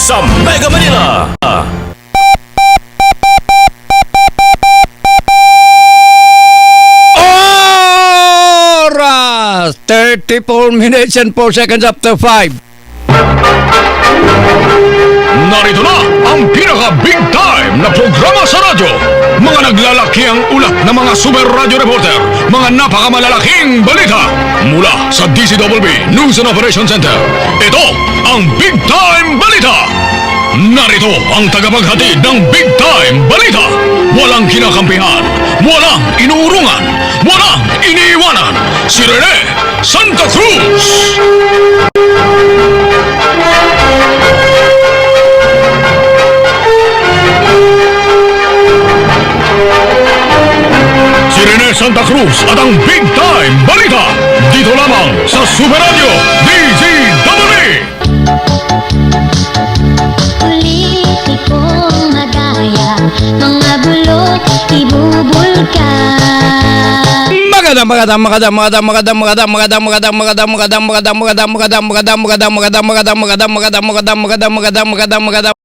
sa Mega Manila. Oras! 34 minutes and 4 seconds after 5. Narito na ang pinaka-big time na programa sa radyo. Mga naglalaki ang ulat ng mga super radio reporter. Mga napakamalalaking balita mula sa DCWB News and Operations Center. Ito ang Big Time Balita. Narito ang tagapaghatid ng Big Time Balita. Walang kinakampihan, walang inuurungan, walang iniiwanan. Si Rene Santa Cruz. Si Rene Santa Cruz at ang Big Time Balita dito lamang sa Super Radio DZWB. Ulit kong magaya, mga bulok ibubulka. Magandang